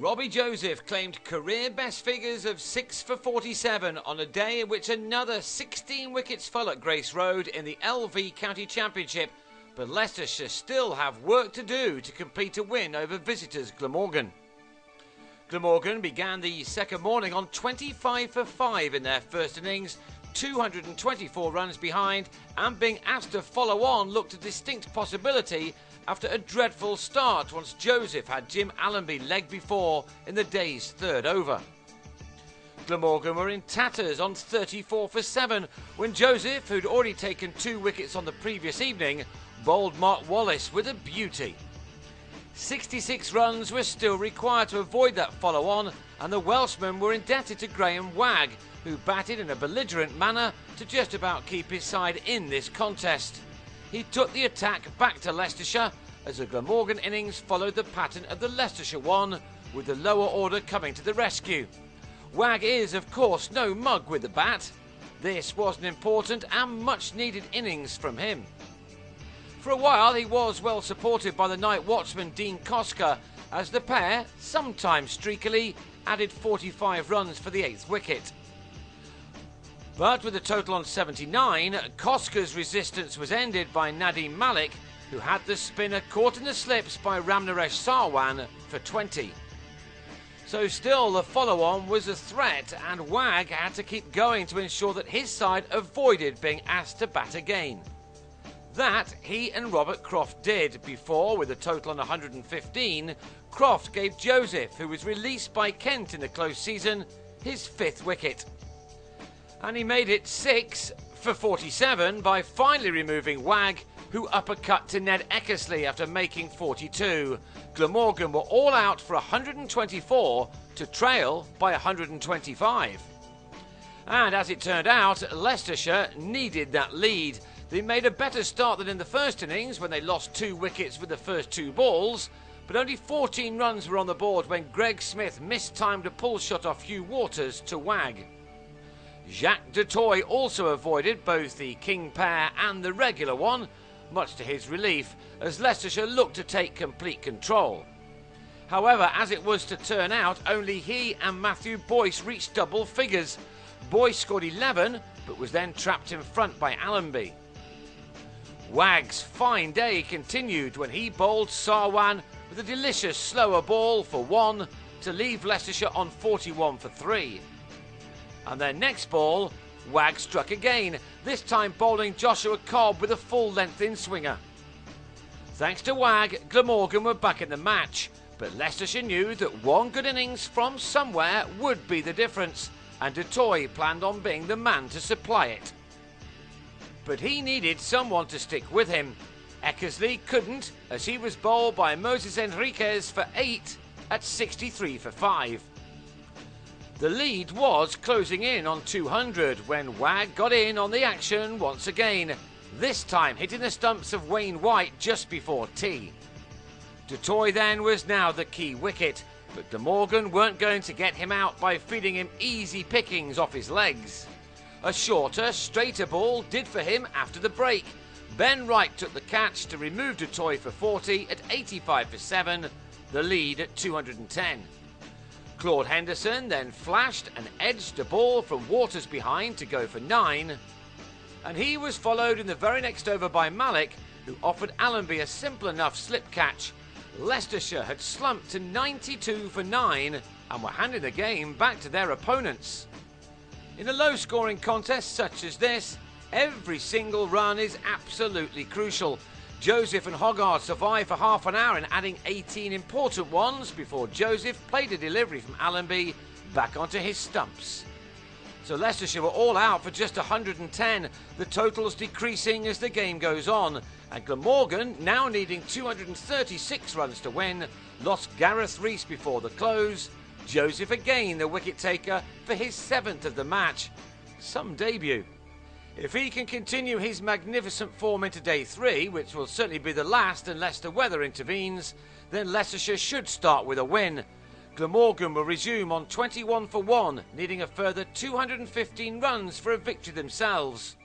Robbie Joseph claimed career best figures of 6 for 47 on a day in which another 16 wickets fell at Grace Road in the LV County Championship, but Leicestershire still have work to do to complete a win over visitors Glamorgan. Glamorgan began the second morning on 25 for 5 in their first innings, 224 runs behind, and being asked to follow on looked a distinct possibility after a dreadful start once Joseph had Jim Allenby legged before in the day's third over. Glamorgan were in tatters on 34 for 7 when Joseph, who'd already taken 2 wickets on the previous evening, bowled Mark Wallace with a beauty. 66 runs were still required to avoid that follow-on, and the Welshmen were indebted to Graham Wagg, who batted in a belligerent manner to just about keep his side in this contest. He took the attack back to Leicestershire as the Glamorgan innings followed the pattern of the Leicestershire one, with the lower order coming to the rescue. Wagg is, of course, no mug with the bat. This was an important and much-needed innings from him. For a while he was well supported by the night watchman Dean Kosker, as the pair, sometimes streakily, added 45 runs for the 8th wicket. But with a total on 79, Kosker's resistance was ended by Nadeem Malik, who had the spinner caught in the slips by Ramnaresh Sarwan for 20. So still the follow-on was a threat, and Wagg had to keep going to ensure that his side avoided being asked to bat again. That he and Robert Croft did before, with a total on 115, Croft gave Joseph, who was released by Kent in the close season, his 5th wicket. And he made it 6 for 47 by finally removing Wagg, who uppercut to Ned Eckersley after making 42. Glamorgan were all out for 124 to trail by 125. And as it turned out, Leicestershire needed that lead. They made a better start than in the first innings when they lost 2 wickets with the first 2 balls, but only 14 runs were on the board when Greg Smith mistimed a pull shot off Hugh Waters to Wagg. Jacques du Toit also avoided both the king pair and the regular one, much to his relief, as Leicestershire looked to take complete control. However, as it was to turn out, only he and Matthew Boyce reached double figures. Boyce scored 11, but was then trapped in front by Allenby. Wagg's fine day continued when he bowled Sarwan with a delicious slower ball for 1 to leave Leicestershire on 41 for 3. And their next ball, Wagg struck again, this time bowling Joshua Cobb with a full-length in-swinger. Thanks to Wagg, Glamorgan were back in the match, but Leicestershire knew that one good innings from somewhere would be the difference, and du Toit planned on being the man to supply it. But he needed someone to stick with him. Eckersley couldn't, as he was bowled by Moses Enriquez for 8 at 63 for 5. The lead was closing in on 200 when Wagg got in on the action once again, this time hitting the stumps of Wayne White just before tea. Du Toit then was now the key wicket, but Glamorgan weren't going to get him out by feeding him easy pickings off his legs. A shorter, straighter ball did for him after the break. Ben Wright took the catch to remove du Toit for 40 at 85 for 7, the lead at 210. Claude Henderson then flashed and edged a ball from Waters behind to go for 9, and he was followed in the very next over by Malik, who offered Allenby a simple enough slip catch. Leicestershire had slumped to 92 for 9 and were handing the game back to their opponents. In a low-scoring contest such as this, every single run is absolutely crucial. Joseph and Hoggard survived for half an hour in adding 18 important ones before Joseph played a delivery from Allenby back onto his stumps. So Leicestershire were all out for just 110, the totals decreasing as the game goes on, and Glamorgan, now needing 236 runs to win, lost Gareth Rees before the close. Joseph again the wicket taker for his 7th of the match. Some debut. If he can continue his magnificent form into day 3, which will certainly be the last unless the weather intervenes, then Leicestershire should start with a win. Glamorgan will resume on 21 for 1, needing a further 215 runs for a victory themselves.